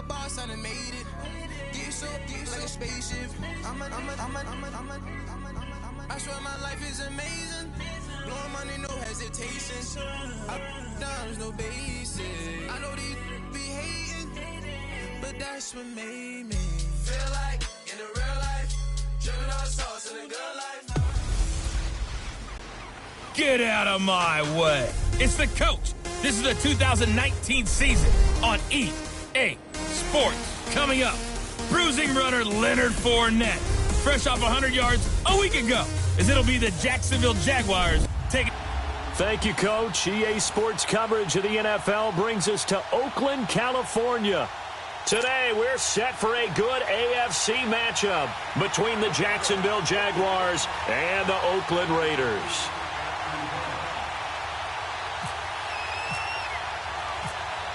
boss, I done made it. Get so like a spaceship. I swear my life is amazing. Blowing money, no hesitation. Up, downs, no basic. I know these be hating, but that's what made me feel like in the real life. Driven all sauce in the good life. Get out of my way. It's the coach. This is the 2019 season on EA Sports. Coming up, bruising runner Leonard Fournette, fresh off 100 yards a week ago, as it'll be the Jacksonville Jaguars taking. Thank you, Coach. EA Sports coverage of the NFL brings us to Oakland, California. Today, we're set for a good AFC matchup between the Jacksonville Jaguars and the Oakland Raiders.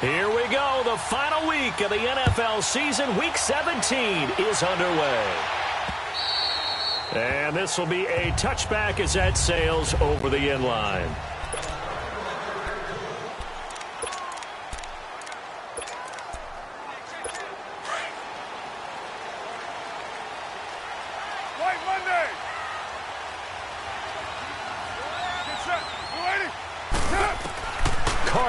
Here we go. The final week of the NFL season. Week 17 is underway. And this will be a touchback as that sails over the end line.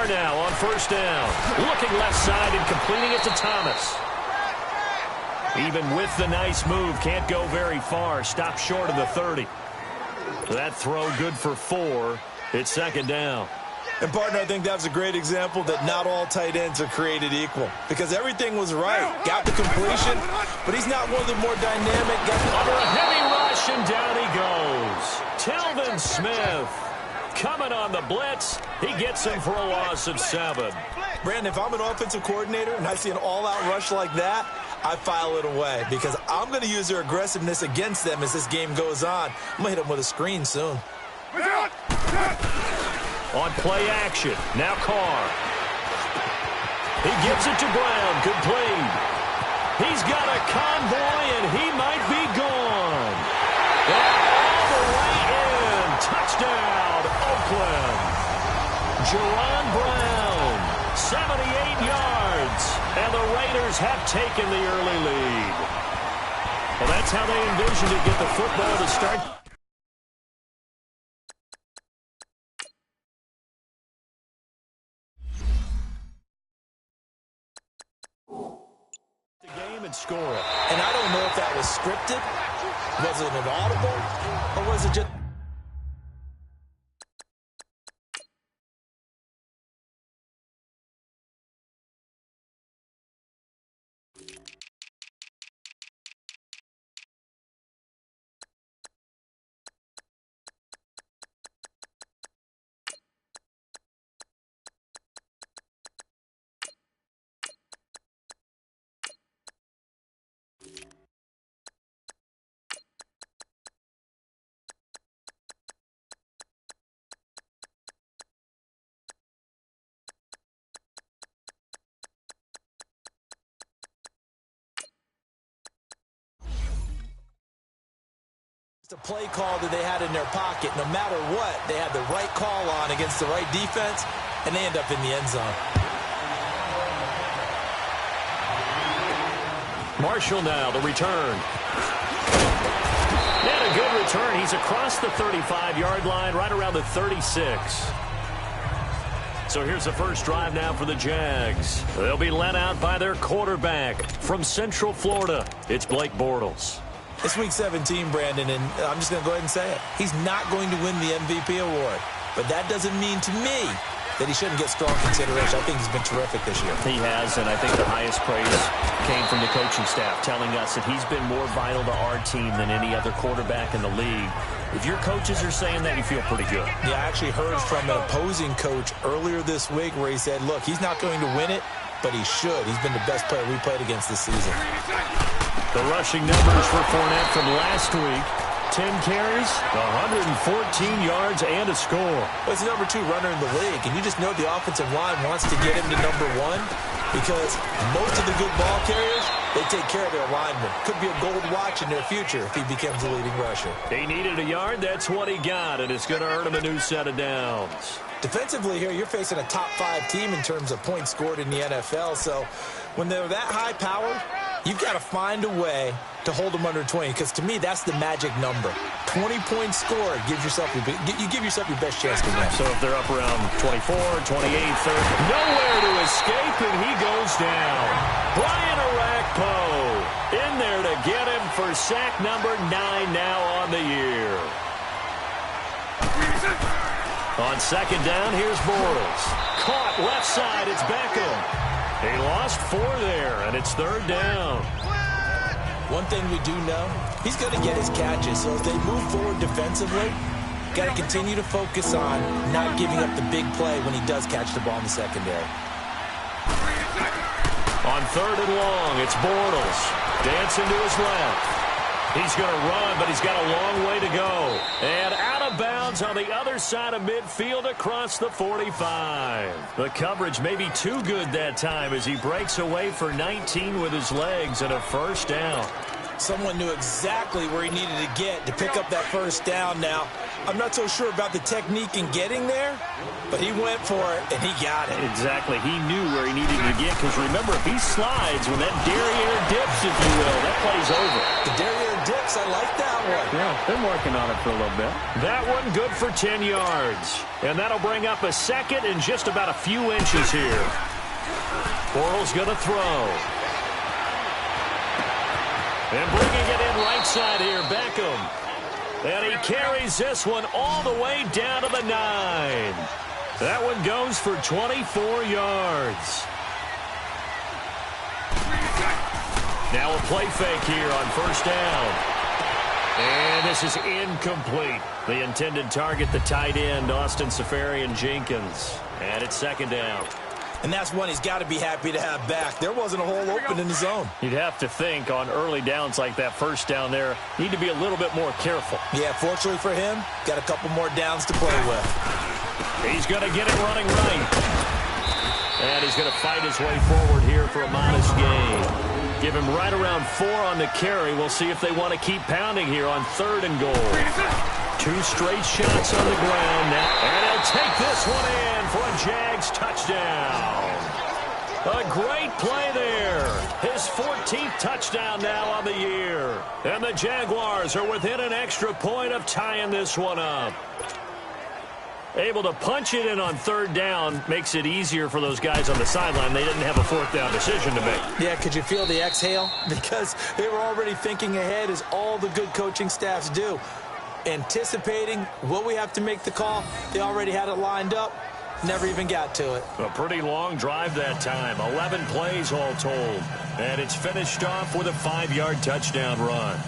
Now on first down, looking left side and completing it to Thomas. Even with the nice move, can't go very far. Stopped short of the 30. That throw good for 4. It's second down. And, partner, I think that was a great example that not all tight ends are created equal. Because everything was right. Got the completion, but he's not one of the more dynamic guys. Under a heavy rush, and down he goes. Telvin Smith coming on the blitz. He gets him for a loss of 7. Brandon, if I'm an offensive coordinator and I see an all-out rush like that, I file it away because I'm going to use their aggressiveness against them as this game goes on. I'm going to hit them with a screen soon. On play action, now Carr. He gives it to Brown. Good play. He's got a convoy, and he might be gone. And all the way in. Touchdown, Oakland. Jerron Brown, 78 yards. And the Raiders have taken the early lead. Well, that's how they envisioned to get the football to start. The game and score it. And I don't know if that was scripted. Was it an audible? Or was it just... the play call that they had in their pocket. No matter what, they had the right call on against the right defense, and they end up in the end zone. Marshall now, the return. And a good return. He's across the 35-yard line, right around the 36. So here's the first drive now for the Jags. They'll be led out by their quarterback from Central Florida. It's Blake Bortles. It's Week 17, Brandon, and I'm just going to go ahead and say it. He's not going to win the MVP award. But that doesn't mean to me that he shouldn't get strong consideration. I think he's been terrific this year. He has, and I think the highest praise came from the coaching staff telling us that he's been more vital to our team than any other quarterback in the league. If your coaches are saying that, you feel pretty good. Yeah, I actually heard from an opposing coach earlier this week where he said, look, he's not going to win it, but he should. He's been the best player we played against this season. The rushing numbers for Fournette from last week. 10 carries, 114 yards, and a score. Well, he's the number 2 runner in the league, and you just know the offensive line wants to get him to number 1 because most of the good ball carriers, they take care of their linemen. Could be a gold watch in their future if he becomes the leading rusher. He needed a yard. That's what he got, and it's going to earn him a new set of downs. Defensively here, you're facing a top 5 team in terms of points scored in the NFL, so When they're that high powered, you've got to find a way to hold them under 20, because to me, that's the magic number. 20-point score gives yourself you give yourself your best chance to win. So if they're up around 24, 28, 30, nowhere to escape, and he goes down. Brian Arakpo in there to get him for sack number 9 now on the year. On second down, here's Bortles. Caught left side, it's Beckham. He lost 4 there, and it's third down. One thing we do know, he's going to get his catches. So as they move forward defensively, got to continue to focus on not giving up the big play when he does catch the ball in the secondary. On third and long, it's Bortles. Dancing to his left. He's going to run, but he's got a long way to go. And out of bounds on the other side of midfield across the 45. The coverage may be too good that time as he breaks away for 19 with his legs and a first down. Someone knew exactly where he needed to get to pick up that first down now. I'm not so sure about the technique in getting there, but he went for it, and he got it. Exactly. He knew where he needed to get, because remember, if he slides when that derriere dips, if you will, that play's over. The derriere dips, I like that one. Yeah, been working on it for a little bit. That one good for 10 yards. And that'll bring up a second and just about a few inches here. Bortles going to throw. And bringing it in right side here, Beckham. And he carries this one all the way down to the 9. That one goes for 24 yards. Now a play fake here on first down. And this is incomplete. The intended target, the tight end, Austin Seferian-Jenkins. And it's second down. And that's one he's got to be happy to have back. There wasn't a hole open in the zone. You'd have to think on early downs like that first down there, need to be a little bit more careful. Yeah, fortunately for him, got a couple more downs to play with. He's going to get it running right. And he's going to fight his way forward here for a modest gain. Give him right around 4 on the carry. We'll see if they want to keep pounding here on third and goal. 2 straight shots on the ground now. And he'll take this one in for a Jags touchdown. A great play there. His 14th touchdown now on the year. And the Jaguars are within an extra point of tying this one up. Able to punch it in on third down makes it easier for those guys on the sideline. They didn't have a fourth down decision to make. Yeah, could you feel the exhale? Because they were already thinking ahead, as all the good coaching staffs do. Anticipating, will we have to make the call? They already had it lined up. Never even got to it. A pretty long drive that time. 11 plays all told. And it's finished off with a 5-yard touchdown run.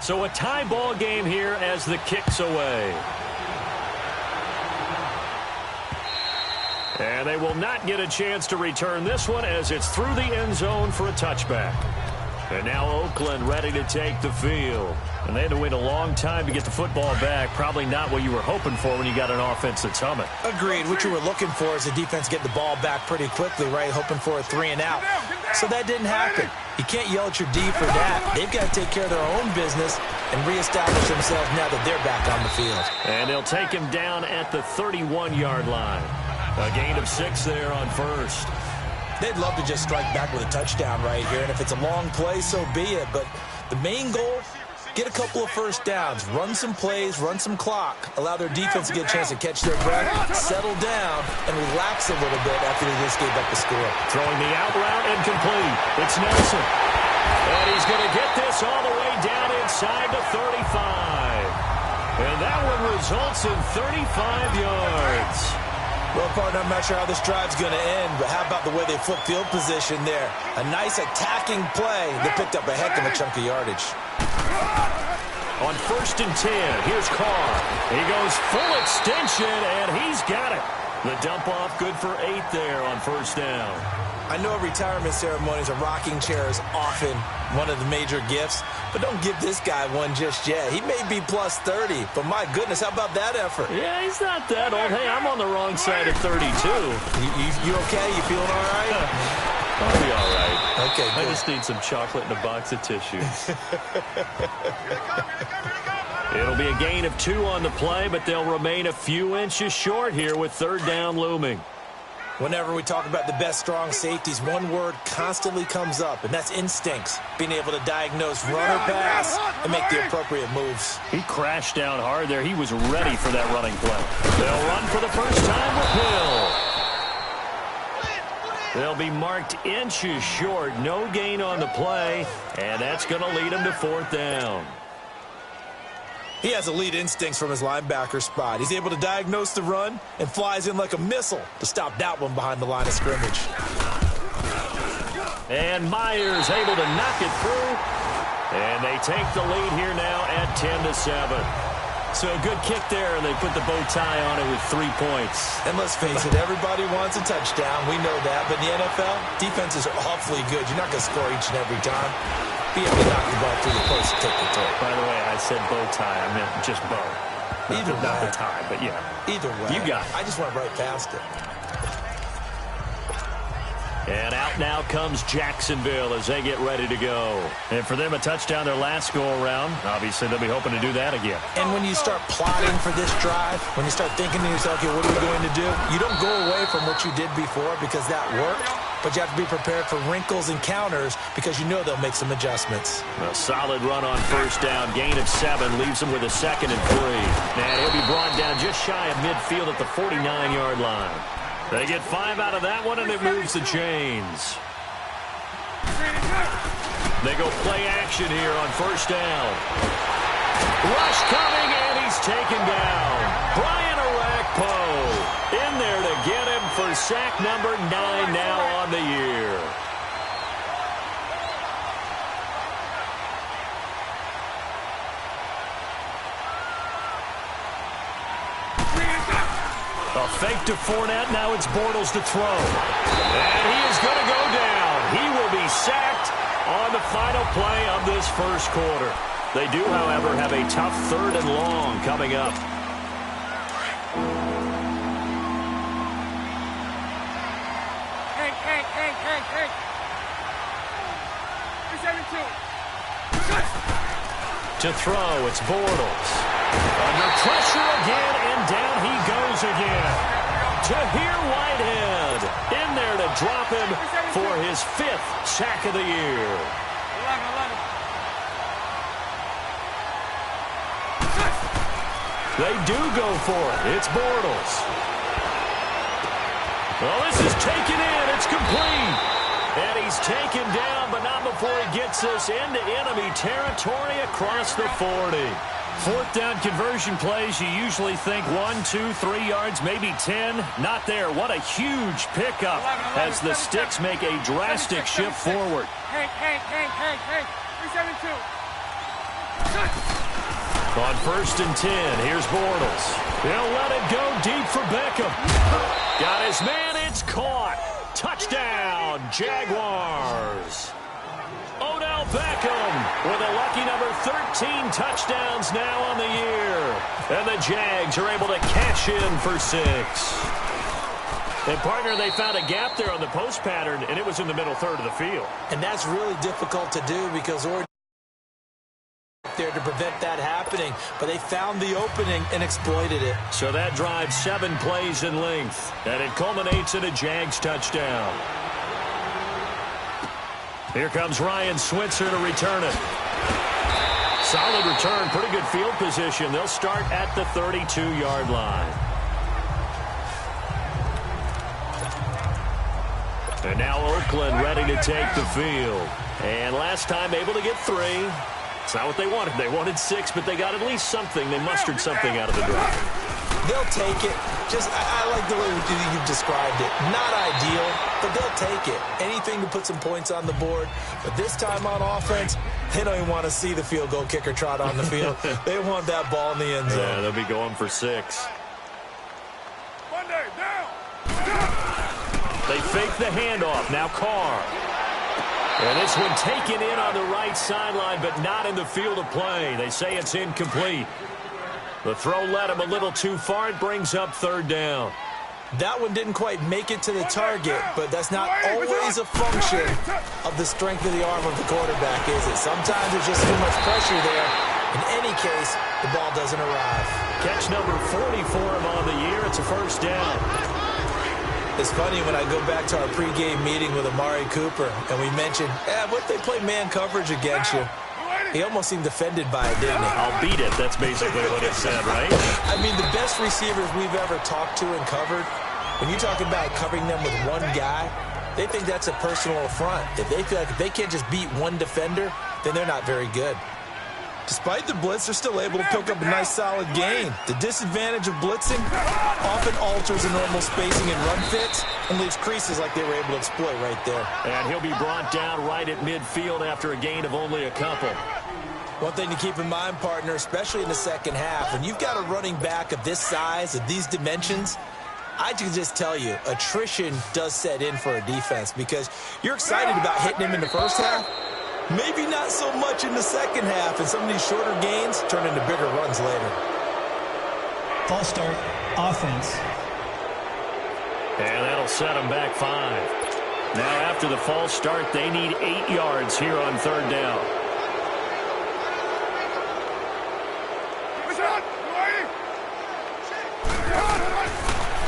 So a tie ball game here as the kick's away. And they will not get a chance to return this one as it's through the end zone for a touchback. And now Oakland ready to take the field. And they had to wait a long time to get the football back. Probably not what you were hoping for when you got an offense that's humming. Agreed. What you were looking for is the defense get the ball back pretty quickly, right? Hoping for a 3 and out. So that didn't happen. You can't yell at your D for that. They've got to take care of their own business and reestablish themselves now that they're back on the field. And they'll take him down at the 31-yard line. A gain of 6 there on first. They'd love to just strike back with a touchdown right here, and if it's a long play, so be it. But the main goal, get a couple of first downs, run some plays, run some clock, allow their defense to get a chance to catch their breath, settle down, and relax a little bit after they just gave up the score. Throwing the out route and complete. It's Nelson. And he's going to get this all the way down inside the 35. And that one results in 35 yards. Well, partner, I'm not sure how this drive's going to end, but how about the way they flip field position there? A nice attacking play. They picked up a heck of a chunk of yardage. On first and 10, here's Carr. He goes full extension, and he's got it. The dump off good for 8 there on first down. I know at retirement ceremonies, a rocking chair is often one of the major gifts, but don't give this guy one just yet. He may be plus 30, but my goodness, how about that effort? Yeah, he's not that old. Hey, I'm on the wrong side of 32. You okay? You feeling all right? I'll be all right. Okay, I good. just need some chocolate and a box of tissues. It'll be a gain of 2 on the play, but they'll remain a few inches short here with third down looming. Whenever we talk about the best strong safeties, one word constantly comes up, and that's instincts. Being able to diagnose run or pass and make the appropriate moves. He crashed down hard there. He was ready for that running play. They'll run for the first time with Hill. They'll be marked inches short. No gain on the play, and that's going to lead them to fourth down. He has elite instincts from his linebacker spot. He's able to diagnose the run and flies in like a missile to stop that one behind the line of scrimmage. And Myers able to knock it through. And they take the lead here now at 10-7. So a good kick there, and they put the bow tie on it with 3 points. And let's face it, everybody wants a touchdown. We know that. But in the NFL, defenses are awfully good. You're not going to score each and every time. Be able to knock the ball through the post and take the throw. By the way, I said bow tie. I meant just bow. Not the tie, but yeah. Either way. You got it. I just went right past it. And out now comes Jacksonville as they get ready to go. And for them, a touchdown their last go-around. Obviously, they'll be hoping to do that again. And when you start plotting for this drive, when you start thinking to yourself, okay, what are we going to do? You don't go away from what you did before because that worked, but you have to be prepared for wrinkles and counters because you know they'll make some adjustments. A solid run on first down. Gain of 7 leaves him with a 2nd and 3. And he'll be brought down just shy of midfield at the 49-yard line. They get 5 out of that one, and it moves the chains. They go play action here on first down. Rush coming, and he's taken down. Brian Orakpo in there to get him for sack number 9 now on the year. A fake to Fournette. Now it's Bortles to throw. And he is going to go down. He will be sacked on the final play of this first quarter. They do, however, have a tough 3rd and long coming up. Hey. 372. To throw, it's Bortles. Under pressure again, and down he goes again. Tahir Whitehead in there to drop him for his 5th sack of the year. 11. They do go for it. It's Bortles. Well, this is taken in. It's complete. And he's taken down, but not before he gets us into enemy territory across the 40. 4th down conversion plays, you usually think 1, 2, 3 yards, maybe 10. Not there. What a huge pickup as the Sticks make a drastic shift forward. Hey. 372. On 1st and 10, here's Bortles. He'll let it go deep for Beckham. Got his man, it's caught. Touchdown, Jaguars. Odell Beckham with a lucky number 13 touchdowns now on the year. And the Jags are able to cash in for 6. And, partner, they found a gap there on the post pattern, and it was in the middle 3rd of the field. And that's really difficult to do because there to prevent that happening. But they found the opening and exploited it. So that drives 7 plays in length, and it culminates in a Jags touchdown. Here comes Ryan Switzer to return it. Solid return, pretty good field position. They'll start at the 32-yard line. And now Oakland ready to take the field. And last time able to get 3. It's not what they wanted. They wanted 6, but they got at least something. They mustered something out of the drive. They'll take it. I like the way you've described it. Not ideal, but they'll take it. Anything to put some points on the board. But this time on offense, they don't even want to see the field goal kicker trot on the field. They want that ball in the end zone. Yeah, they'll be going for 6. Monday, down. They fake the handoff. Now Carr. And this one taken in on the right sideline, but not in the field of play. They say it's incomplete. The throw led him a little too far. It brings up 3rd down. That one didn't quite make it to the target, but that's not always a function of the strength of the arm of the quarterback, is it? Sometimes there's just too much pressure there. In any case, the ball doesn't arrive. Catch number 40 for him on the year. It's a first down. It's funny when I go back to our pregame meeting with Amari Cooper, and we mentioned, what if they play man coverage against you? He almost seemed offended by it, didn't he? I'll beat it. That's basically what it said, right? I mean, the best receivers we've ever talked to and covered, when you talk about covering them with one guy, they think that's a personal affront. If they feel like if they can't just beat one defender, then they're not very good. Despite the blitz, they're still able to pick up a nice, solid gain. The disadvantage of blitzing often alters the normal spacing and run fits and leaves creases like they were able to exploit right there. And he'll be brought down right at midfield after a gain of only a couple. One thing to keep in mind, partner, especially in the second half, when you've got a running back of this size, of these dimensions, I can just tell you, attrition does set in for a defense because you're excited about hitting him in the first half. Maybe not so much in the second half, and some of these shorter gains turn into bigger runs later. False start, offense. And that'll set them back 5. Now after the false start, they need 8 yards here on third down.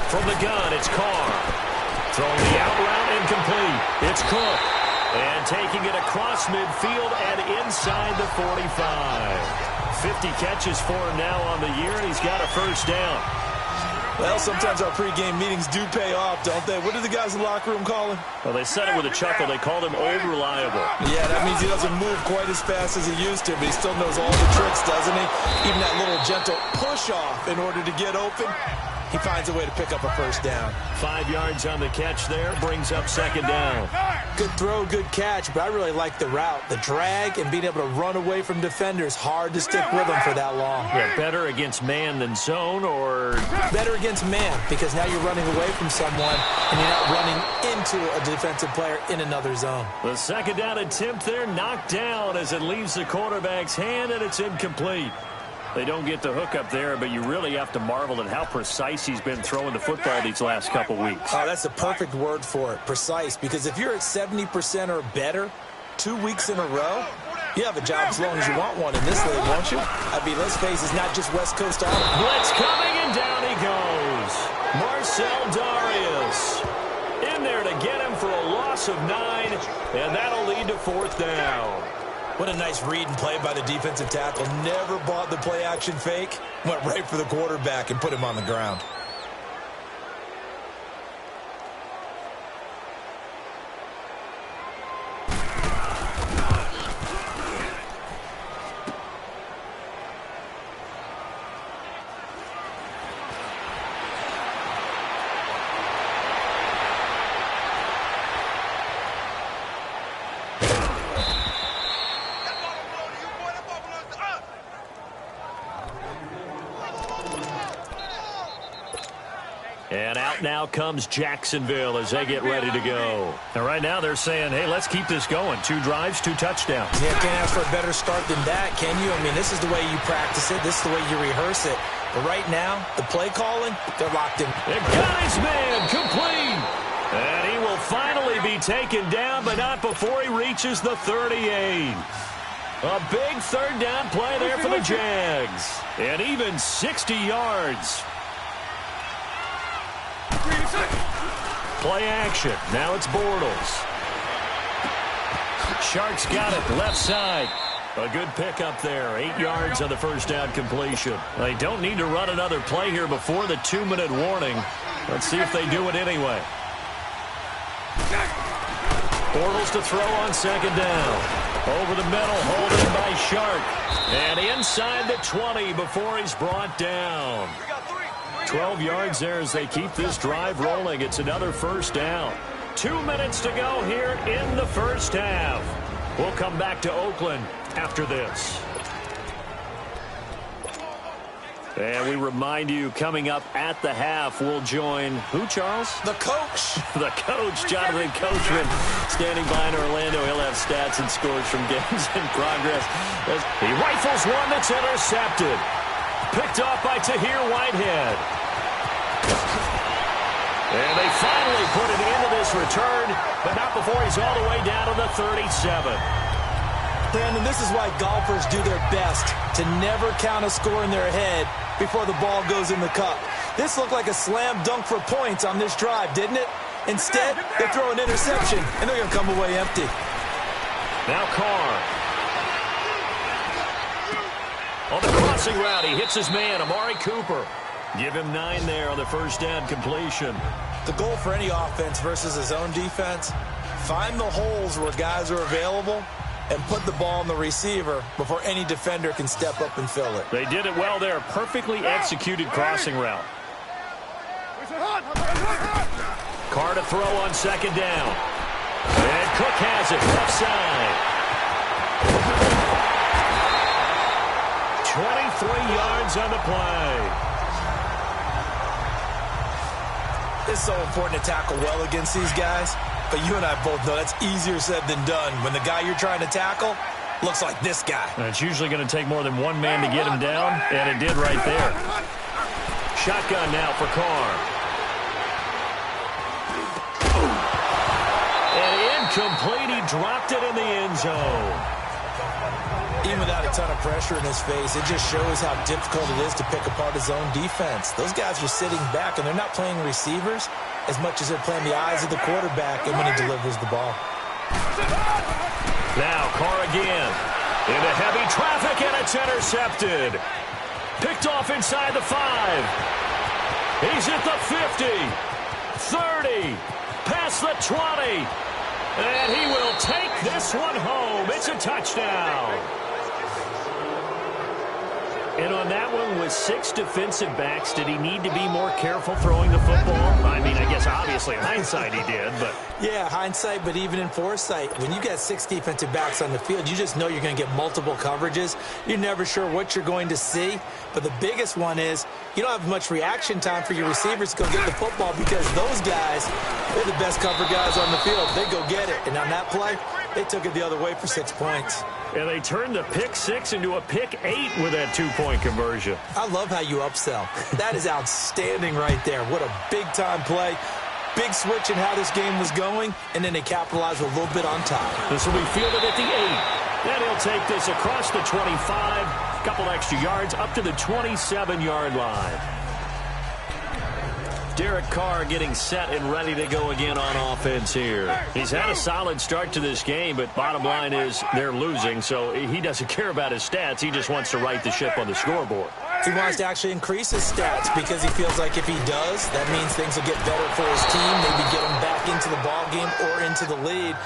From the gun, it's Carr. Throwing the out route incomplete. It's Cook. And taking it across midfield and inside the 45. 50 catches for him now on the year, and he's got a first down. Well, sometimes our pregame meetings do pay off, don't they? What do the guys in the locker room call him? Well, they said it with a chuckle. They called him old reliable. Yeah, that means he doesn't move quite as fast as he used to, but he still knows all the tricks, doesn't he? Even that little gentle push-off in order to get open. He finds a way to pick up a first down. 5 yards on the catch there, brings up second down. Good throw, good catch, but I really like the route. The drag and being able to run away from defenders, hard to stick with them for that long. Yeah, better against man than zone, or? Better against man, because now you're running away from someone and you're not running into a defensive player in another zone. The second down attempt there knocked down as it leaves the quarterback's hand, and it's incomplete. They don't get the hook up there, but you really have to marvel at how precise he's been throwing the football these last couple weeks. Oh, that's the perfect word for it, precise, because if you're at 70% or better 2 weeks in a row, you have a job as long as you want one in this league, won't you? I mean, let's face it, it's not just West Coast Auto. Blitz coming, and down he goes. Marcel Darius in there to get him for a loss of 9, and that'll lead to fourth down. What a nice read and play by the defensive tackle. Never bought the play-action fake. Went right for the quarterback and put him on the ground. And out now comes Jacksonville as they get ready to go. And right now they're saying, hey, let's keep this going. 2 drives, 2 touchdowns. Yeah, can't ask for a better start than that, can you? I mean, this is the way you practice it. This is the way you rehearse it. But right now, the play calling, they're locked in. They got his man complete. And he will finally be taken down, but not before he reaches the 38. A big third down play there for the Jags. And even 60 yards. Play action. Now it's Bortles. Shark's got it left side. A good pickup there. 8 yards on the first down completion. They don't need to run another play here before the 2-minute warning. Let's see if they do it anyway. Bortles to throw on second down. Over the middle, holding by Shark. And inside the 20 before he's brought down. 12 yards there as they keep this drive rolling. It's another first down. 2 minutes to go here in the first half. We'll come back to Oakland after this. And we remind you, coming up at the half, we'll join who, Charles? The coach. The coach, Jonathan Coachman, standing by in Orlando. He'll have stats and scores from games in progress. As he rifles one that's intercepted. Picked off by Tahir Whitehead. And they finally put an end to this return, but not before he's all the way down to the 37. Brandon, this is why golfers do their best to never count a score in their head before the ball goes in the cup. This looked like a slam dunk for points on this drive, didn't it? Instead, they throw an interception, and they're going to come away empty. Now Carr. On the crossing route, he hits his man, Amari Cooper. Give him 9 there on the first down completion. The goal for any offense versus his own defense, find the holes where guys are available and put the ball on the receiver before any defender can step up and fill it. They did it well there. Perfectly executed crossing route. Carr to throw on second down. And Cook has it left side. 23 yards on the play. It's so important to tackle well against these guys, but you and I both know that's easier said than done when the guy you're trying to tackle looks like this guy. And it's usually going to take more than one man to get him down, and it did right there. Shotgun now for Carr. And incomplete, he dropped it in the end zone. Even without a ton of pressure in his face, it just shows how difficult it is to pick apart his own defense. Those guys are sitting back, and they're not playing receivers as much as they're playing the eyes of the quarterback and when he delivers the ball. Now Carr again. Into heavy traffic, and it's intercepted. Picked off inside the 5. He's at the 50. 30. Past the 20. And he will take this one home. It's a touchdown. And on that one, with 6 defensive backs, did he need to be more careful throwing the football? I mean, I guess obviously in hindsight he did, but... Yeah, hindsight, but even in foresight, when you got 6 defensive backs on the field, you just know you're going to get multiple coverages. You're never sure what you're going to see. But the biggest one is you don't have much reaction time for your receivers to go get the football because those guys, they're the best cover guys on the field. They go get it. And on that play, they took it the other way for 6 points. And they turned the pick 6 into a pick 8 with that 2-point conversion. I love how you upsell. That is outstanding right there. What a big-time play. Big switch in how this game was going, and then they capitalized a little bit on top. This will be fielded at the 8. Then he'll take this across the 25, a couple extra yards up to the 27-yard line. Derek Carr getting set and ready to go again on offense here. He's had a solid start to this game, but bottom line is they're losing, so he doesn't care about his stats. He just wants to right the ship on the scoreboard. He wants to actually increase his stats because he feels like if he does, that means things will get better for his team, maybe get him back into the ball game or into the lead.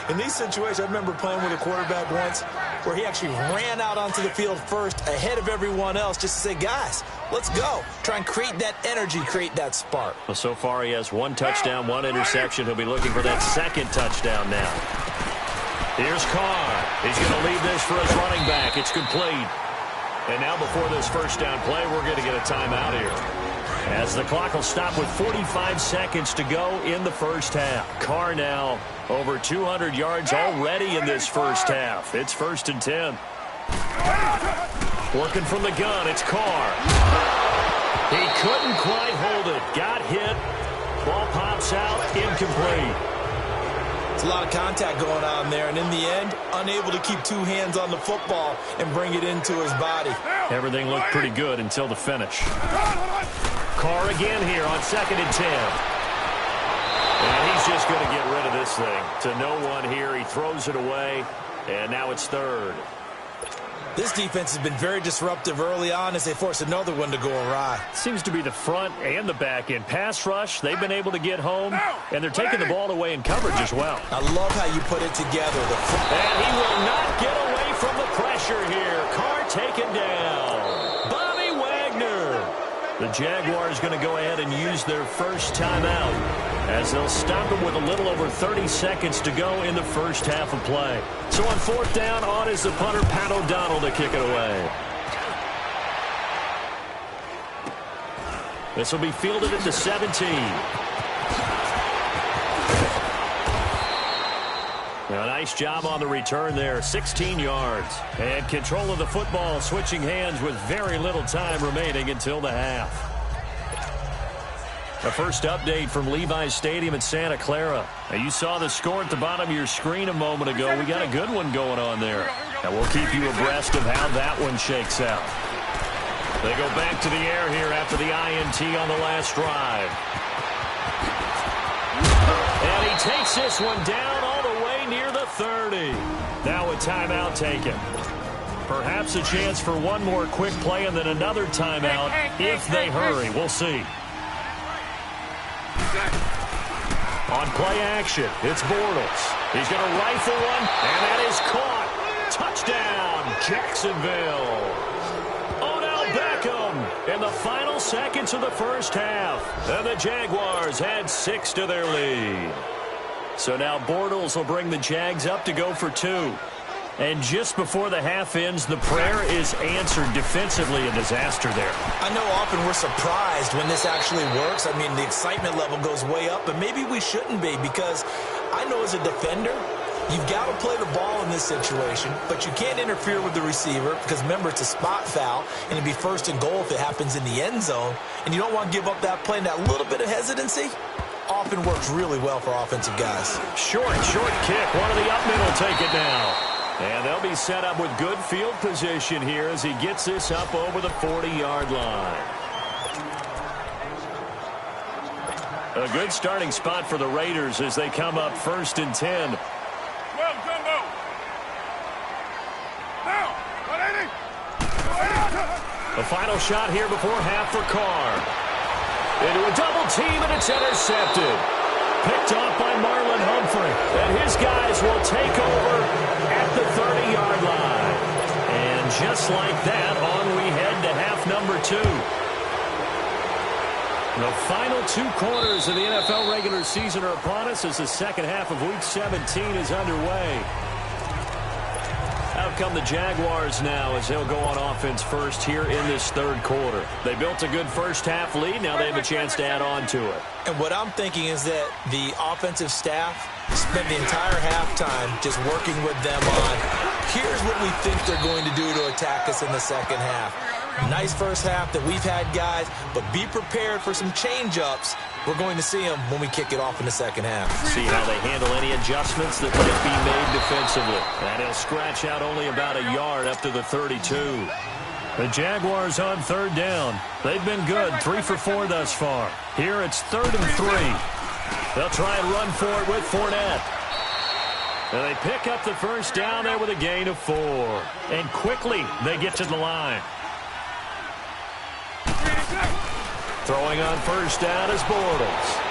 In these situations, I remember playing with a quarterback once where he actually ran out onto the field first ahead of everyone else just to say, guys, let's go. Try and create that energy, create that spark. Well, so far he has 1 touchdown, 1 interception. He'll be looking for that 2nd touchdown now. Here's Carr. He's going to leave this for his running back. It's complete. And now before this first down play, we're going to get a timeout here, as the clock will stop with 45 seconds to go in the first half. Carr now over 200 yards already in this first half. It's 1st and 10. Working from the gun, it's Carr. He couldn't quite hold it. Got hit. Ball pops out, incomplete. It's a lot of contact going on there, and in the end, unable to keep 2 hands on the football and bring it into his body. Everything looked pretty good until the finish. Carr again here on 2nd and 10. And he's just going to get rid of this thing. To no one here. He throws it away, and now it's 3rd. This defense has been very disruptive early on as they force another one to go awry. Seems to be the front and the back end. Pass rush, they've been able to get home, and they're taking the ball away in coverage as well. I love how you put it together. And he will not get away from the pressure here. Carr taken down. Bobby Wagner. The Jaguars going to go ahead and use their first timeout, as they'll stop him with a little over 30 seconds to go in the first half of play. So on 4th down, on is the punter, Pat O'Donnell, to kick it away. This will be fielded at the 17. Now, nice job on the return there, 16 yards. And control of the football, switching hands with very little time remaining until the half. The first update from Levi's Stadium in Santa Clara. Now, you saw the score at the bottom of your screen a moment ago. We got a good one going on there. And we'll keep you abreast of how that one shakes out. They go back to the air here after the INT on the last drive. And he takes this one down all the way near the 30. Now a timeout taken. Perhaps a chance for one more quick play and then another timeout if they hurry. We'll see. On play action, it's Bortles. He's going to rifle one, and that is caught. Touchdown, Jacksonville. Odell Beckham in the final seconds of the first half. And the Jaguars add 6 to their lead. So now Bortles will bring the Jags up to go for 2. And just before the half ends, the prayer is answered defensively. A disaster there. I know often we're surprised when this actually works. I mean, the excitement level goes way up, but maybe we shouldn't be because I know as a defender, you've got to play the ball in this situation, but you can't interfere with the receiver because, remember, it's a spot foul, and it'd be first and goal if it happens in the end zone, and you don't want to give up that play and that little bit of hesitancy. Often works really well for offensive guys. Short kick. One of the up middle take it now. And they'll be set up with good field position here as he gets this up over the 40-yard line. A good starting spot for the Raiders as they come up 1st and 10. Well, Jumbo. Now, 180. The final shot here before half for Carr. Into a double team, and it's intercepted. Picked off by Marlon Humphrey. And his guys will take over at the 30-yard line. And just like that, on we head to half number 2. The final 2 quarters of the NFL regular season are upon us as the second half of Week 17 is underway. Out come the Jaguars now as they'll go on offense first here in this 3rd quarter. They built a good first half lead. Now they have a chance to add on to it. And what I'm thinking is that the offensive staff spent the entire halftime just working with them on, here's what we think they're going to do to attack us in the second half. Nice first half that we've had, guys, but be prepared for some change-ups. We're going to see them when we kick it off in the second half. See how they handle any adjustments that might be made defensively. And he'll scratch out only about a yard up to the 32. The Jaguars on 3rd down. They've been good, 3 for 4 thus far. Here it's 3rd and 3. They'll try and run for it with Fournette. And they pick up the first down there with a gain of 4. And quickly they get to the line. Throwing on first down is Bortles.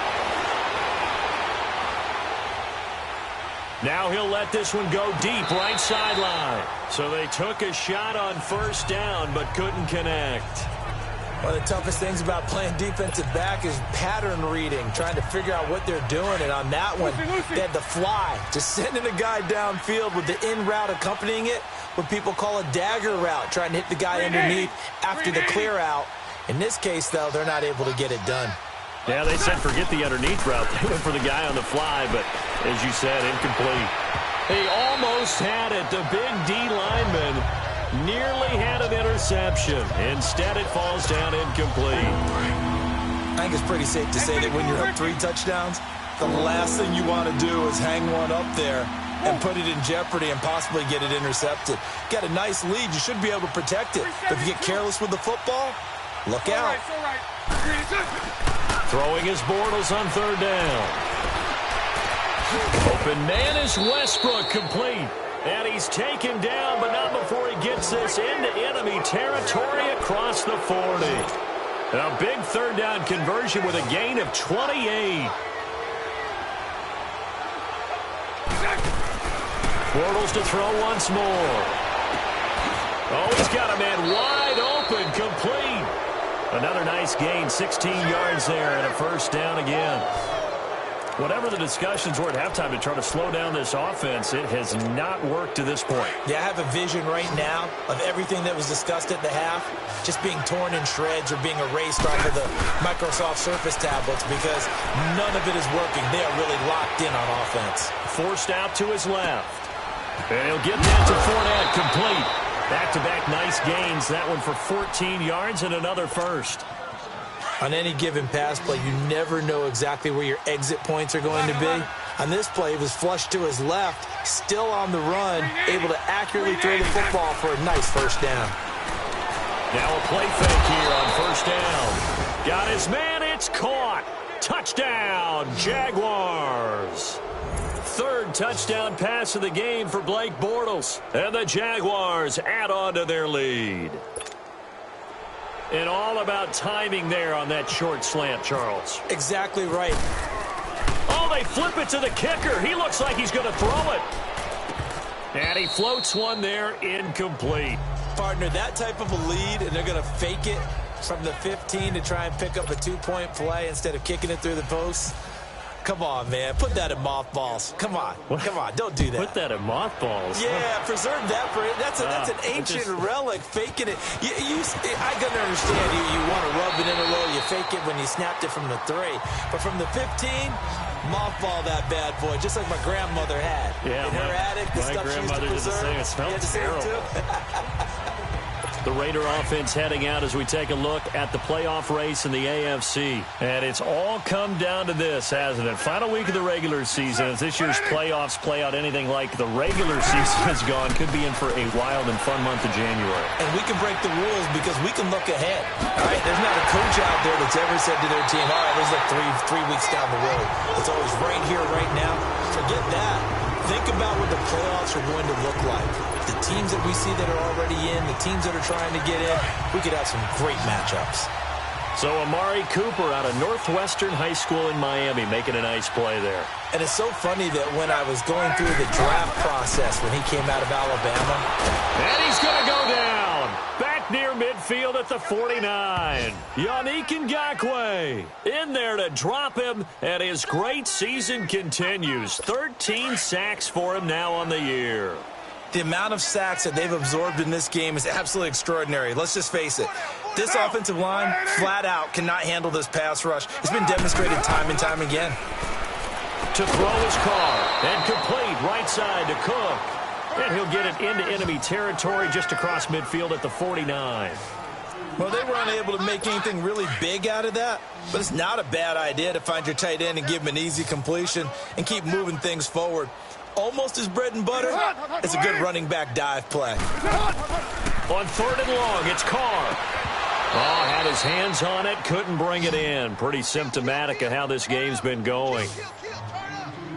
Now he'll let this one go deep, right sideline. So they took a shot on first down, but couldn't connect. One of the toughest things about playing defensive back is pattern reading, trying to figure out what they're doing. And on that one, they had the fly, just sending a guy downfield with the in route accompanying it, what people call a dagger route, trying to hit the guy underneath after the clear out. In this case, though, they're not able to get it done. Yeah, they said forget the underneath route. They went for the guy on the fly, but as you said, incomplete. He almost had it. The big D lineman nearly had an interception. Instead, it falls down incomplete. I think it's pretty safe to say that when you're up 3 touchdowns, the last thing you want to do is hang one up there and put it in jeopardy and possibly get it intercepted. Got a nice lead. You should be able to protect it. But if you get careless with the football, look out. Throwing his Bortles on 3rd down. Open man is Westbrook, complete. And he's taken down, but not before he gets this into enemy territory across the 40. A big 3rd down conversion with a gain of 28. Bortles to throw once more. Oh, he's got a man wide open, complete. Another nice gain, 16 yards there, and a first down again. Whatever the discussions were at halftime to try to slow down this offense, it has not worked to this point. Yeah, I have a vision right now of everything that was discussed at the half just being torn in shreds or being erased off of the Microsoft Surface tablets because none of it is working. They are really locked in on offense. Forced out to his left. And he'll get that to Fournette, complete. Back-to-back nice gains. That one for 14 yards and another first. On any given pass play, you never know exactly where your exit points are going to be. On this play, he was flushed to his left, still on the run, able to accurately throw the football for a nice first down. Now a play fake here on first down. Got his man, it's caught. Touchdown, Jaguars. Third touchdown pass of the game for Blake Bortles. And the Jaguars add on to their lead. And all about timing there on that short slant, Charles. Exactly right. Oh, they flip it to the kicker. He looks like he's going to throw it. And he floats one there, incomplete. Partner, that type of a lead, and they're going to fake it from the 15 to try and pick up a 2-point play instead of kicking it through the post. Come on, man. Put that in mothballs. Come on. What? Come on. Don't do that. Put that in mothballs. Yeah, preserve that for it. That's an ancient relic, faking it. I can understand you want to rub it in a little. You fake it when you snapped it from the 3. But from the 15, mothball that bad boy, just like my grandmother had. Yeah, in her attic, the stuff she used to preserve. It smells terrible. The Raider offense heading out as we take a look at the playoff race in the AFC. And it's all come down to this, hasn't it? Final week of the regular season. As this year's playoffs play out anything like the regular season has gone, could be in for a wild and fun month of January. And we can break the rules because we can look ahead. All right, there's not a coach out there that's ever said to their team, all right, let's look three weeks down the road. It's always right here, right now. Forget that. Think about what the playoffs are going to look like. The teams that we see that are already in, the teams that are trying to get in, we could have some great matchups. So Amari Cooper out of Northwestern High School in Miami making a nice play there. And it's so funny that when I was going through the draft process when he came out of Alabama. And he's going to go down. Back near midfield at the 49. Yannick Ngakoue in there to drop him, and his great season continues. 13 sacks for him now on the year. The amount of sacks that they've absorbed in this game is absolutely extraordinary. Let's just face it. This offensive line, flat out, cannot handle this pass rush. It's been demonstrated time and time again. To throw his car, and complete right side to Cook. And he'll get it into enemy territory just across midfield at the 49. Well, they were unable to make anything really big out of that, but it's not a bad idea to find your tight end and give him an easy completion and keep moving things forward. Almost his bread and butter. It's a good running back dive play. On third and long, it's Carr. Oh, had his hands on it, couldn't bring it in. Pretty symptomatic of how this game's been going.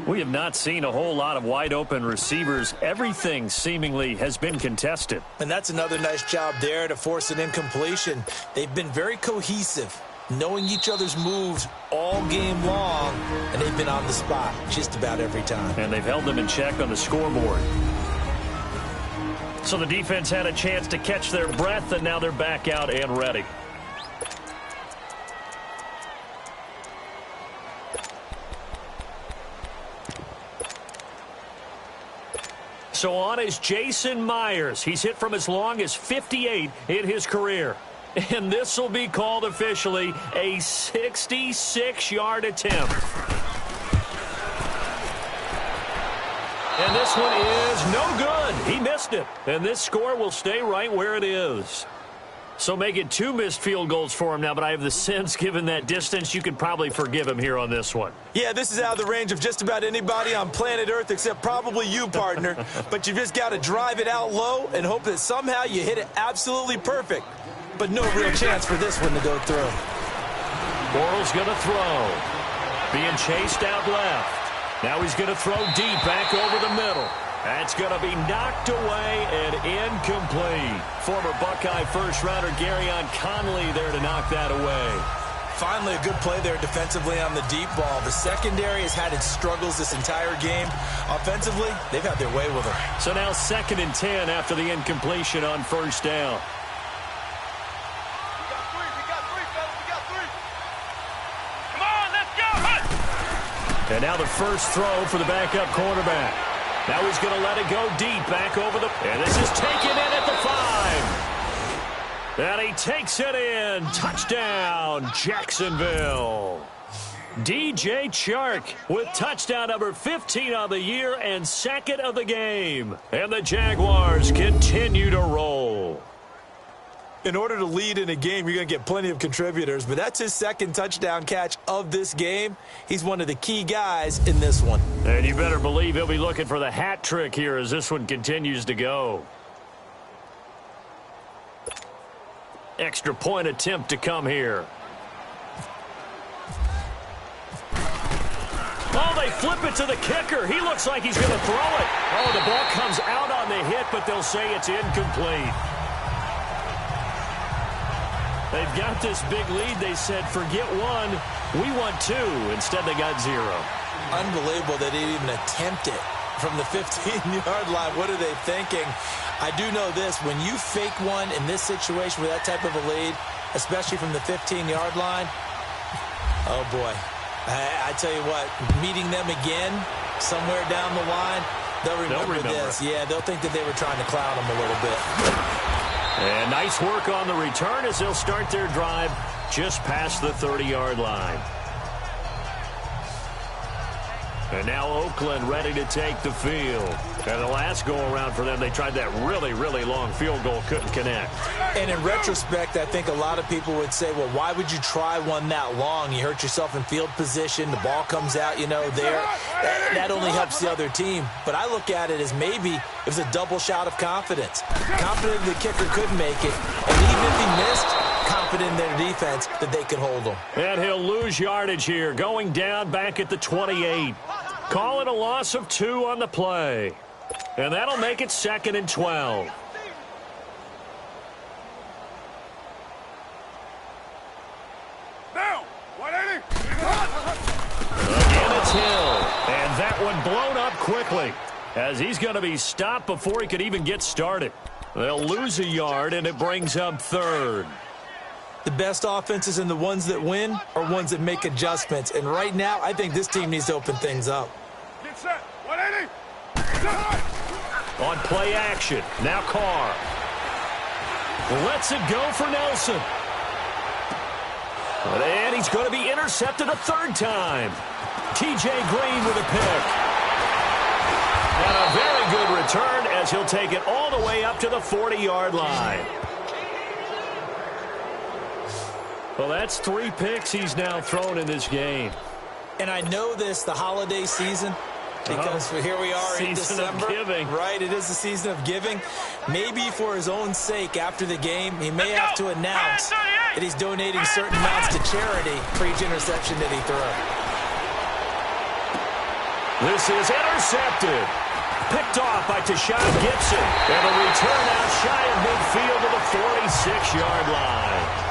We have not seen a whole lot of wide-open receivers. Everything seemingly has been contested. And that's another nice job there to force an incompletion. They've been very cohesive, knowing each other's moves all game long, and they've been on the spot just about every time. And they've held them in check on the scoreboard. So the defense had a chance to catch their breath, and now they're back out and ready. So on is Jason Myers. He's hit from as long as 58 in his career. And this will be called officially a 66-yard attempt. And this one is no good. He missed it. And this score will stay right where it is. So make it 2 missed field goals for him now, but I have the sense, given that distance, you could probably forgive him here on this one. Yeah, this is out of the range of just about anybody on planet Earth except probably you, partner. But you just got to drive it out low and hope that somehow you hit it absolutely perfect. But no real chance for this one to go through. Bortles going to throw. Being chased out left. Now he's going to throw deep back over the middle. That's going to be knocked away and incomplete. Former Buckeye first-rounder Garyon Conley there to knock that away. Finally, a good play there defensively on the deep ball. The secondary has had its struggles this entire game. Offensively, they've had their way with her. So now 2nd and 10 after the incompletion on first down. And now the first throw for the backup quarterback. Now he's going to let it go deep back over the... And this is taken in at the 5. And he takes it in. Touchdown, Jacksonville. DJ Chark with touchdown number 15 on the year and 2nd of the game. And the Jaguars continue to roll. In order to lead in a game, you're going to get plenty of contributors, but that's his second touchdown catch of this game. He's one of the key guys in this one. And you better believe he'll be looking for the hat trick here as this one continues to go. Extra point attempt to come here. Oh, they flip it to the kicker. He looks like he's going to throw it. Oh, the ball comes out on the hit, but they'll say it's incomplete. They've got this big lead. They said, forget one, we want two. Instead, they got zero. Unbelievable that they didn't even attempt it from the 15-yard line. What are they thinking? I do know this. When you fake one in this situation with that type of a lead, especially from the 15-yard line, oh, boy. I tell you what, meeting them again somewhere down the line, they'll remember this. Yeah, they'll think that they were trying to clown them a little bit. And nice work on the return as they'll start their drive just past the 30-yard line. And now Oakland ready to take the field. And the last go-around for them, they tried that really, really long field goal, couldn't connect. And in retrospect, I think a lot of people would say, well, why would you try one that long? You hurt yourself in field position. The ball comes out, there. That only helps the other team. But I look at it as maybe it was a double shot of confidence. Confident the kicker could make it. And even if he missed, confident in their defense that they could hold him. And he'll lose yardage here, going down back at the 28. Call it a loss of 2 on the play. And that'll make it 2nd and 12. Now, 180. Again, it's Hill. And that one blown up quickly as he's going to be stopped before he could even get started. They'll lose a yard, and it brings up 3rd. The best offenses and the ones that win are ones that make adjustments. And right now, I think this team needs to open things up. Get set. 180. On play action. Now Carr. Lets it go for Nelson. And he's going to be intercepted a 3rd time. T.J. Green with a pick. And a very good return as he'll take it all the way up to the 40-yard line. Well, that's 3 picks he's now thrown in this game. And I know this, the holiday season, because here we are in December. Season of giving. Right, it is the season of giving. Maybe for his own sake after the game, he may have to announce that he's donating certain amounts to charity for each interception that he threw. This is intercepted. Picked off by Tashawn Gibson. And a return out shy of midfield to the 46-yard line.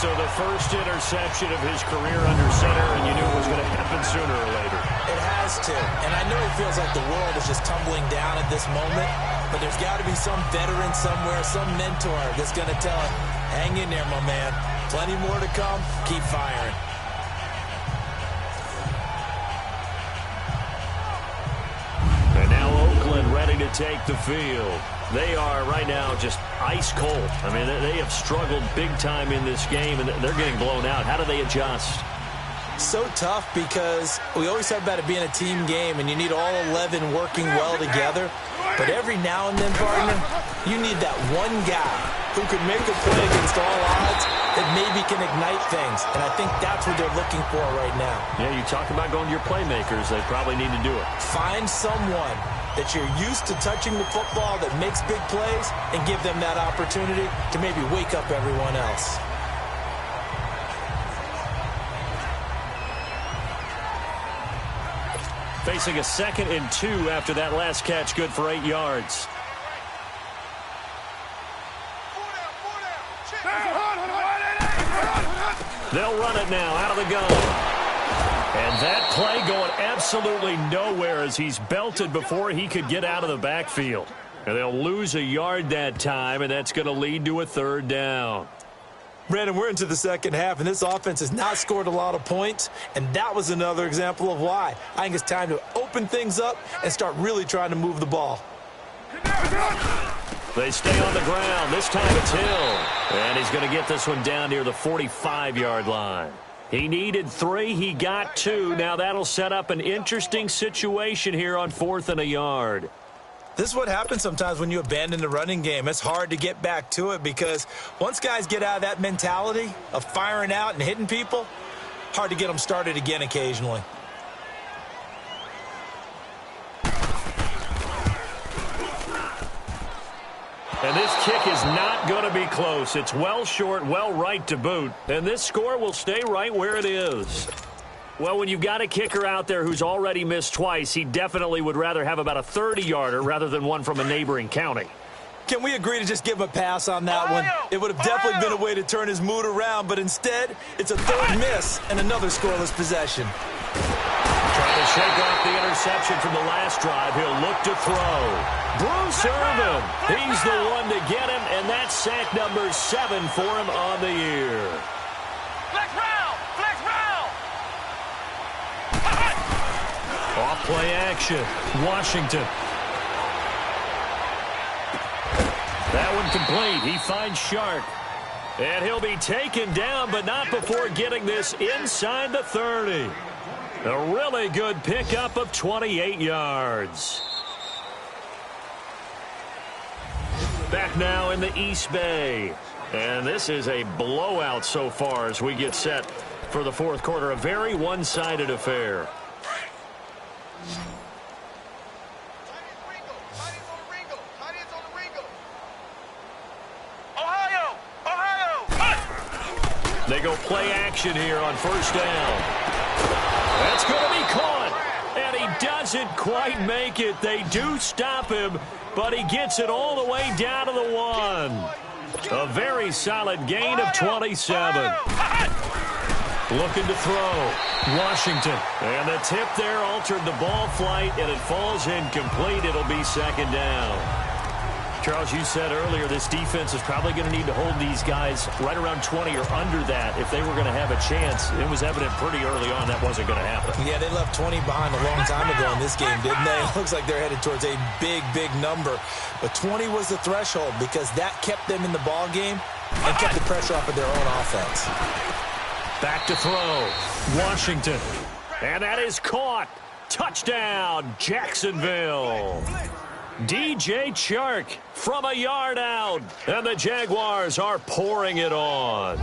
So the first interception of his career under center, and you knew it was going to happen sooner or later. It has to. And I know it feels like the world is just tumbling down at this moment, but there's got to be some veteran somewhere, some mentor that's going to tell him, hang in there, my man. Plenty more to come. Keep firing. And now Oakland ready to take the field. They are right now just ice cold. I mean, they have struggled big time in this game, and they're getting blown out. How do they adjust? So tough because we always talk about it being a team game, and you need all 11 working well together. But every now and then, partner, you need that one guy who can make a play against all odds that maybe can ignite things. And I think that's what they're looking for right now. Yeah, you talk about going to your playmakers. They probably need to do it. Find someone that you're used to touching the football that makes big plays and give them that opportunity to maybe wake up everyone else. Facing a 2nd and 2 after that last catch, good for 8 yards. They'll run it now out of the gun. And that play going absolutely nowhere as he's belted before he could get out of the backfield. And they'll lose a yard that time, and that's going to lead to a 3rd down. Brandon, we're into the second half, and this offense has not scored a lot of points, and that was another example of why. I think it's time to open things up and start really trying to move the ball. They stay on the ground. This time it's Hill. And he's going to get this one down near the 45-yard line. He needed 3. He got 2. Now that'll set up an interesting situation here on 4th and a yard. This is what happens sometimes when you abandon the running game. It's hard to get back to it because once guys get out of that mentality of firing out and hitting people, hard to get them started again occasionally. And this kick is not going to be close. It's well short, well right to boot. And this score will stay right where it is. Well, when you've got a kicker out there who's already missed twice, he definitely would rather have about a 30-yarder rather than one from a neighboring county. Can we agree to just give him a pass on that one? It would have definitely been a way to turn his mood around, but instead, it's a third miss and another scoreless possession. Trying to shake off the interception from the last drive. He'll look to throw. Bruce Irvin, he's the one to get him, and that's sack number 7 for him on the year. Flex round! Flex round! Off play action. Washington. That one complete. He finds Shark. And he'll be taken down, but not before getting this inside the 30. A really good pickup of 28 yards. Back now in the East Bay. And this is a blowout so far as we get set for the fourth quarter. A very one-sided affair. They go play action here on first down. That's going to be caught. And he doesn't quite make it. They do stop him, but he gets it all the way down to the 1. A very solid gain of 27. Looking to throw. Washington. And the tip there altered the ball flight, and it falls incomplete. It'll be second down. Charles, you said earlier this defense is probably going to need to hold these guys right around 20 or under that if they were going to have a chance. It was evident pretty early on that wasn't going to happen. Yeah, they left 20 behind a long time ago in this game, didn't they? It looks like they're headed towards a big, big number. But 20 was the threshold because that kept them in the ball game and kept the pressure off of their own offense. Back to throw. Washington. And that is caught. Touchdown, Jacksonville. DJ Chark from a yard out. And the Jaguars are pouring it on.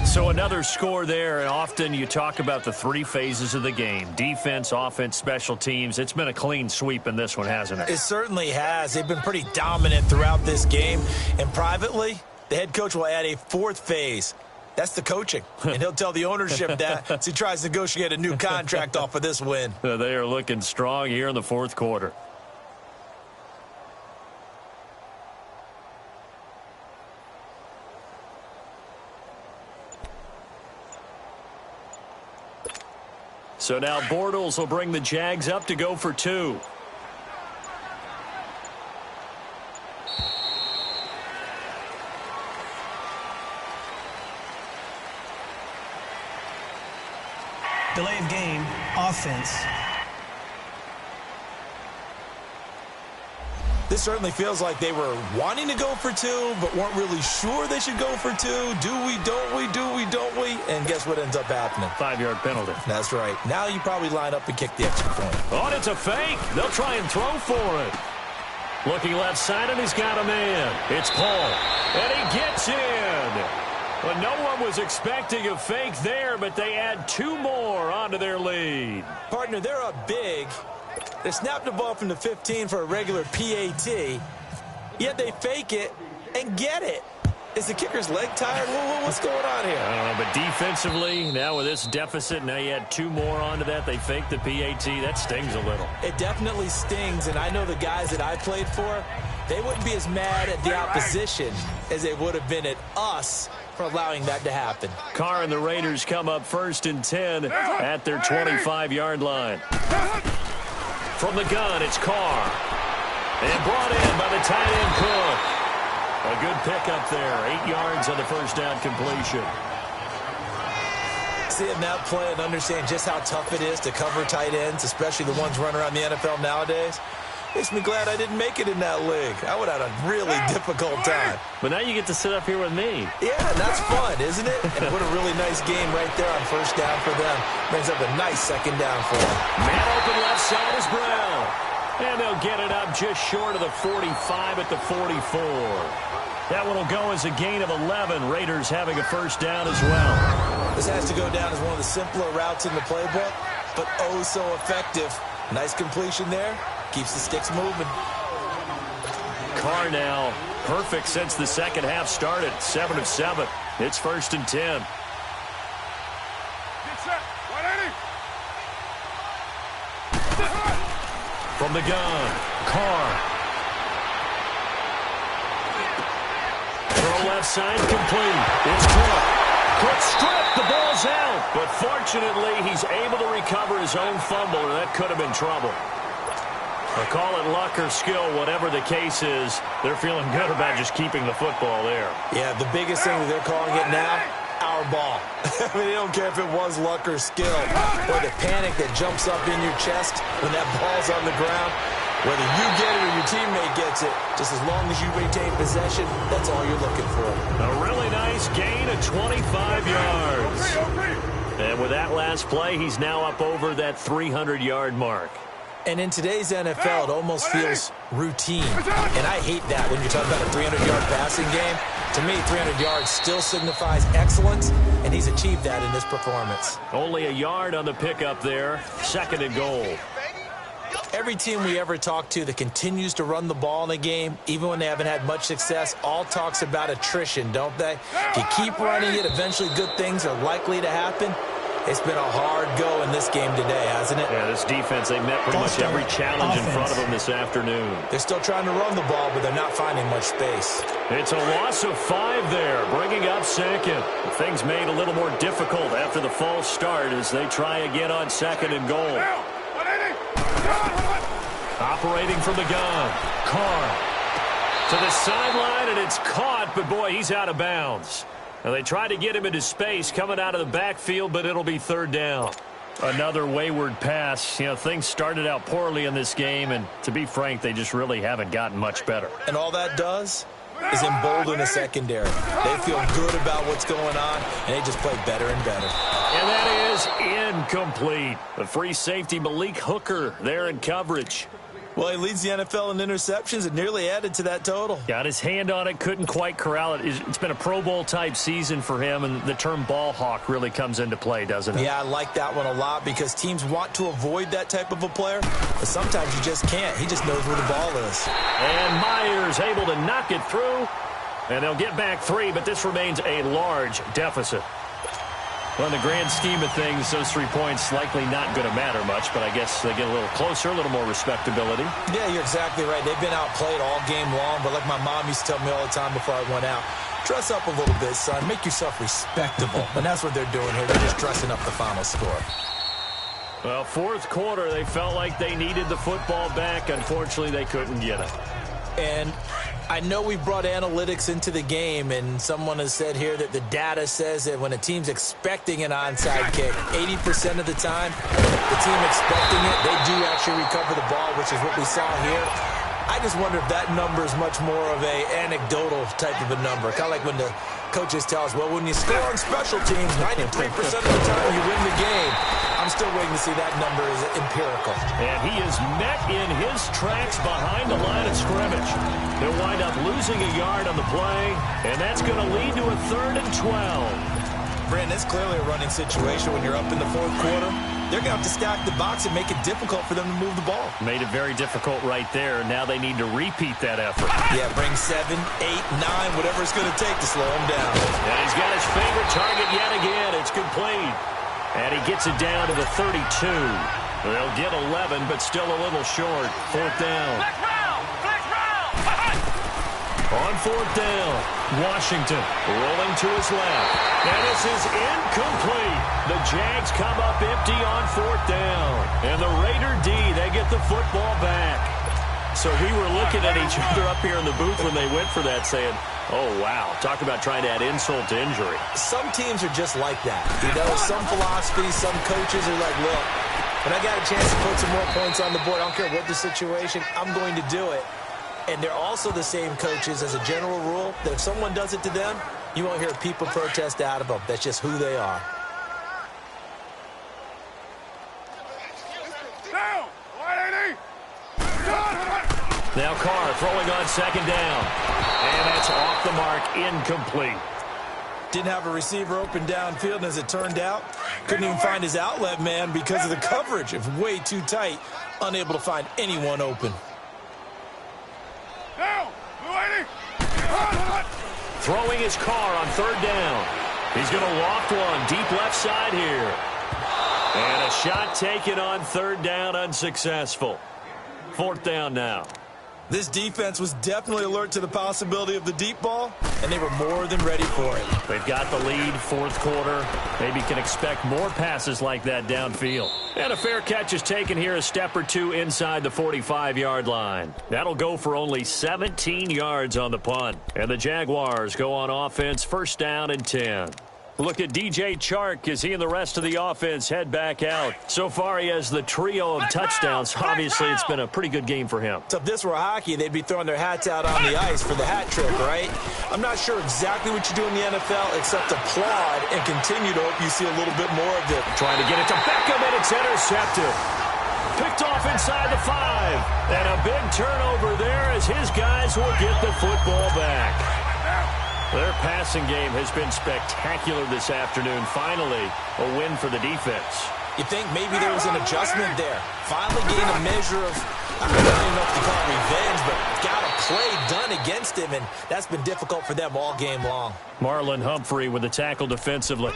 So another score there, and often you talk about the 3 phases of the game. Defense, offense, special teams. It's been a clean sweep in this one, hasn't it? It certainly has. They've been pretty dominant throughout this game. And privately, the head coach will add a 4th phase. That's the coaching. And he'll tell the ownership that as he tries to negotiate a new contract off of this win. They are looking strong here in the fourth quarter. So now Bortles will bring the Jags up to go for 2. Delay of game, offense. This certainly feels like they were wanting to go for 2, but weren't really sure they should go for 2. Do we, don't we, do we, don't we? And guess what ends up happening? 5-yard penalty. That's right. Now you probably line up and kick the extra point. Oh, and it's a fake. They'll try and throw for it. Looking left side, and he's got a man. It's Paul. And he gets in. Well, no one was expecting a fake there, but they add 2 more onto their lead. Partner, they're up big. They snapped the ball from the 15 for a regular PAT, yet they fake it and get it. Is the kicker's leg tired? What's going on here? I don't know, but defensively, now with this deficit, now you add 2 more onto that. They faked the PAT. That stings a little. It definitely stings, and I know the guys that I played for, they wouldn't be as mad at the opposition as they would have been at us for allowing that to happen. Carr and the Raiders come up 1st and 10 at their 25-yard line. From the gun, it's Carr. And brought in by the tight end Cook. A good pickup there. 8 yards on the first down completion. Seeing that play and understand just how tough it is to cover tight ends, especially the ones running around the NFL nowadays, makes me glad I didn't make it in that league. I would have had a really difficult time. But now you get to sit up here with me. Yeah, that's fun, isn't it? And what a really nice game right there on first down for them. Brings up a nice second down for them. Man open left side is Brown. And they'll get it up just short of the 45 at the 44. That one will go as a gain of 11. Raiders having a first down as well. This has to go down as one of the simpler routes in the playbook, but oh so effective. Nice completion there. Keeps the sticks moving. Carr now perfect since the second half started. 7 of 7. It's 1st and 10. Get set. 180. From the gun, Carr. Throw left side complete. It's Cook. Cook stripped. The ball's out. But fortunately, he's able to recover his own fumble, or that could have been trouble. Or call it luck or skill, whatever the case is, they're feeling good about just keeping the football there. Yeah, the biggest thing that they're calling it now, our ball. I mean, they don't care if it was luck or skill, or the panic that jumps up in your chest when that ball's on the ground. Whether you get it or your teammate gets it, just as long as you maintain possession, that's all you're looking for. A really nice gain of 25 yards. And with that last play, he's now up over that 300-yard mark. And in today's NFL, it almost feels routine. And I hate that when you're talking about a 300-yard passing game. To me, 300 yards still signifies excellence, and he's achieved that in this performance. Only a yard on the pickup there. 2nd and goal. Every team we ever talk to that continues to run the ball in a game, even when they haven't had much success, all talks about attrition, don't they? If you keep running it, eventually good things are likely to happen. It's been a hard go in this game today, hasn't it? Yeah, this defense, they met pretty much every challenge in front of them this afternoon. They're still trying to run the ball, but they're not finding much space. It's a loss of 5 there, bringing up 2nd. Things made a little more difficult after the false start as they try again on 2nd and goal. Operating from the gun, Carr to the sideline, and it's caught, but boy, he's out of bounds. Now, they tried to get him into space coming out of the backfield, but it'll be 3rd down. Another wayward pass. You know, things started out poorly in this game, and to be frank, they just really haven't gotten much better. And all that does is embolden the secondary. They feel good about what's going on, and they just play better and better. And that is incomplete. The free safety, Malik Hooker, there in coverage. Well, he leads the NFL in interceptions and nearly added to that total. Got his hand on it, couldn't quite corral it. It's been a Pro Bowl-type season for him, and the term ball hawk really comes into play, doesn't it? Yeah, I like that one a lot because teams want to avoid that type of a player, but sometimes you just can't. He just knows where the ball is. And Myers able to knock it through, and they'll get back 3, but this remains a large deficit. Well, in the grand scheme of things, those 3 points likely not going to matter much, but I guess they get a little closer, a little more respectability. Yeah, you're exactly right. They've been outplayed all game long, but like my mom used to tell me all the time before I went out, dress up a little bit, son. Make yourself respectable. And that's what they're doing here. They're just dressing up the final score. Well, 4th quarter, they felt like they needed the football back. Unfortunately, they couldn't get it. And I know we've brought analytics into the game, and someone has said here that the data says that when a team's expecting an onside kick, 80% of the time, the team expecting it, they do actually recover the ball, which is what we saw here. I just wonder if that number is much more of a anecdotal type of a number. Kind of like when the coaches tell us, well, when you score on special teams, 93% of the time you win the game. I'm still waiting to see that number is empirical. And he is met in his tracks behind the line of scrimmage. They'll wind up losing a yard on the play, and that's going to lead to a 3rd and 12. Brandon, it's clearly a running situation when you're up in the 4th quarter. They're going to have to stack the box and make it difficult for them to move the ball. Made it very difficult right there. Now they need to repeat that effort. Yeah, bring 7, 8, 9, whatever it's going to take to slow him down. And he's got his favorite target yet again. It's complete. And he gets it down to the 32. They'll get 11, but still a little short. 4th down. Flex round! Flex round! On 4th down, Washington rolling to his left. And this is incomplete. The Jags come up empty on 4th down. And the Raider D, they get the football back. So we were looking at each other up here in the booth when they went for that saying, oh, wow, talk about trying to add insult to injury. Some teams are just like that. You know, some philosophies, some coaches are like, look, when I got a chance to put some more points on the board, I don't care what the situation, I'm going to do it. And they're also the same coaches as a general rule that if someone does it to them, you won't hear people protest out of them. That's just who they are. Down! 180! Now Carr throwing on second down. And that's off the mark, incomplete. Didn't have a receiver open downfield, and as it turned out, couldn't even find his outlet man because of the coverage. It was way too tight, unable to find anyone open. Throwing his Carr on third down. He's going to loft one deep left side here. And a shot taken on third down, unsuccessful. Fourth down now. This defense was definitely alert to the possibility of the deep ball, and they were more than ready for it. They've got the lead, fourth quarter. Maybe can expect more passes like that downfield. And a fair catch is taken here, a step or two inside the 45-yard line. That'll go for only 17 yards on the punt. And the Jaguars go on offense, first down and 10. Look at DJ Chark as he and the rest of the offense head back out. So far, he has the trio of touchdowns. Obviously, it's been a pretty good game for him. So if this were hockey, they'd be throwing their hats out on the ice for the hat trick, right? I'm not sure exactly what you do in the NFL except applaud and continue to hope you see a little bit more of it. Trying to get it to Beckham, and it's intercepted. Picked off inside the 5. And a big turnover there as his guys will get the football back. Their passing game has been spectacular this afternoon. Finally, a win for the defense. You think maybe there was an adjustment there. Finally gained a measure of, I don't even know if you call it revenge, but got a play done against him, and that's been difficult for them all game long. Marlon Humphrey with the tackle defensively.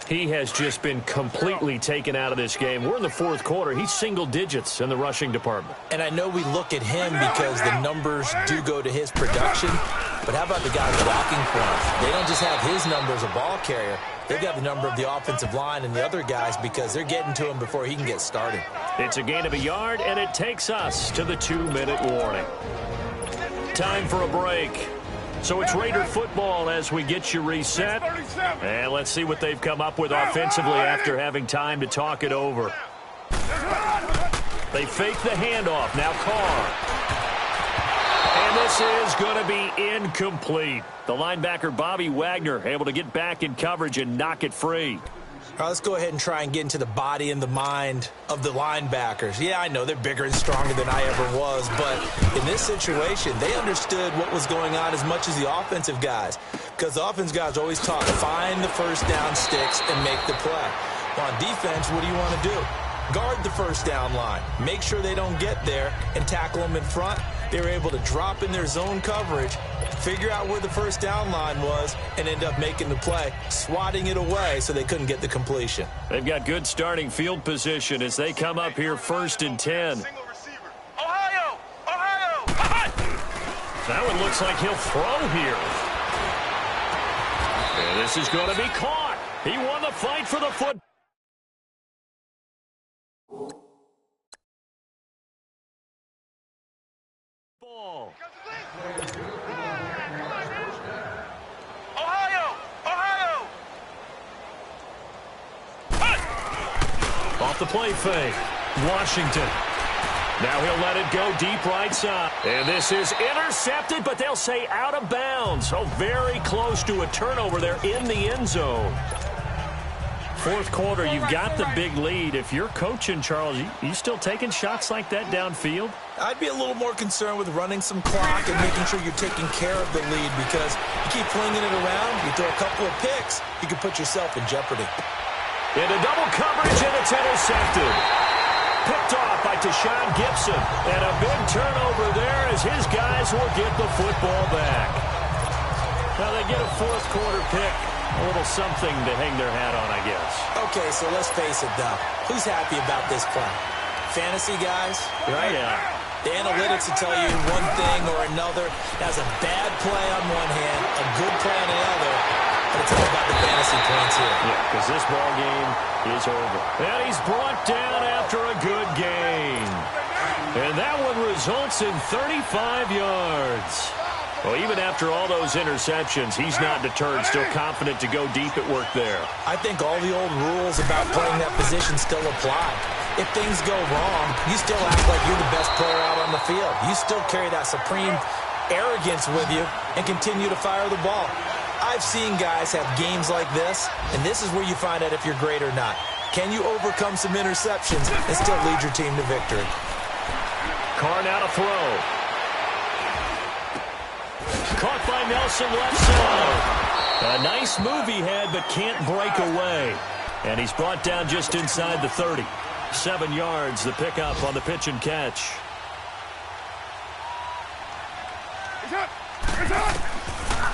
He has just been completely taken out of this game. We're in the fourth quarter. He's single digits in the rushing department. And I know we look at him because the numbers do go to his production, but how about the guys blocking for him? They don't just have his number as a ball carrier. They've got the number of the offensive line and the other guys because they're getting to him before he can get started. It's a gain of a yard, and it takes us to the 2-minute warning. Time for a break. So it's Raider football as we get you reset. And let's see what they've come up with offensively after having time to talk it over. They fake the handoff. Now Carr. And this is going to be incomplete. The linebacker Bobby Wagner able to get back in coverage and knock it free. All right, let's go ahead and try and get into the body and the mind of the linebackers. Yeah, I know they're bigger and stronger than I ever was, but in this situation, they understood what was going on as much as the offensive guys, because the offensive guys always taught, find the first down sticks and make the play. Well, on defense, what do you want to do? Guard the first down line. Make sure they don't get there and tackle them in front. They were able to drop in their zone coverage, figure out where the first down line was, and end up making the play, swatting it away so they couldn't get the completion. They've got good starting field position as they come up here first and 10. Ohio! Ohio! That one looks like he'll throw here. And this is going to be caught. He won the fight for the football. Ohio! Ohio! Off the play fake. Washington. Now he'll let it go deep right side. And this is intercepted, but they'll say out of bounds. So very close to a turnover there in the end zone. Fourth quarter, you've got the big lead. If you're coaching, Charles, you still taking shots like that downfield? I'd be a little more concerned with running some clock and making sure you're taking care of the lead, because you keep flinging it around, you throw a couple of picks, you can put yourself in jeopardy. Into double coverage, and it's intercepted. Picked off by Tashawn Gibson. And a big turnover there as his guys will get the football back. Now they get a fourth quarter pick. A little something to hang their hat on, I guess. Okay, so let's face it, though. Who's happy about this play? Fantasy guys, right? Yeah. The analytics will tell you one thing or another. That's a bad play on one hand, a good play on the other, but it's all about the fantasy points here. Yeah, because this ball game is over. And he's brought down after a good gain. And that one results in 35 yards. Well, even after all those interceptions, he's not deterred, still confident to go deep at work there. I think all the old rules about playing that position still apply. If things go wrong, you still act like you're the best player out on the field. You still carry that supreme arrogance with you and continue to fire the ball. I've seen guys have games like this, and this is where you find out if you're great or not. Can you overcome some interceptions and still lead your team to victory? Carr now to throw. Caught by Nelson left side. A nice move he had, but can't break away. And he's brought down just inside the 30. 7 yards, the pickup on the pitch and catch.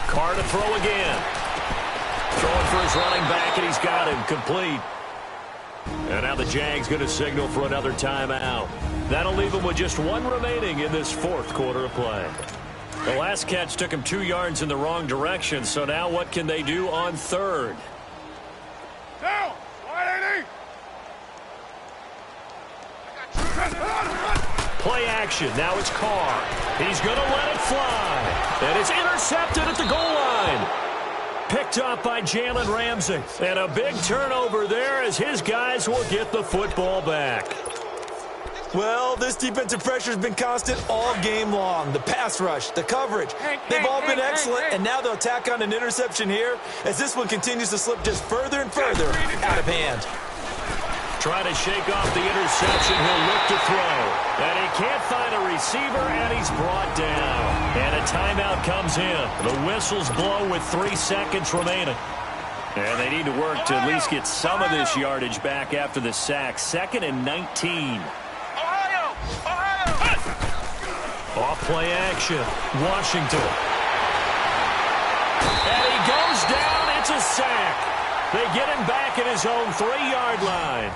Carr to throw again. Throwing for his running back, and he's got him complete. And now the Jags going to signal for another timeout. That'll leave him with just 1 remaining in this 4th quarter of play. The last catch took him 2 yards in the wrong direction, so now what can they do on 3rd? Down! Wide 80! Play action. Now it's Carr. He's going to let it fly. And it's intercepted at the goal line. Picked up by Jalen Ramsey. And a big turnover there as his guys will get the football back. Well, this defensive pressure has been constant all game long. The pass rush, the coverage, they've all been excellent, and now they'll tack on an interception here as this one continues to slip just further and further out of hand. Trying to shake off the interception, he'll look to throw. And he can't find a receiver, and he's brought down. And a timeout comes in. The whistles blow with 3 seconds remaining. And they need to work to at least get some of this yardage back after the sack. 2nd and 19. Off play action. Washington. And he goes down. It's a sack. They get him back at his own 3-yard line.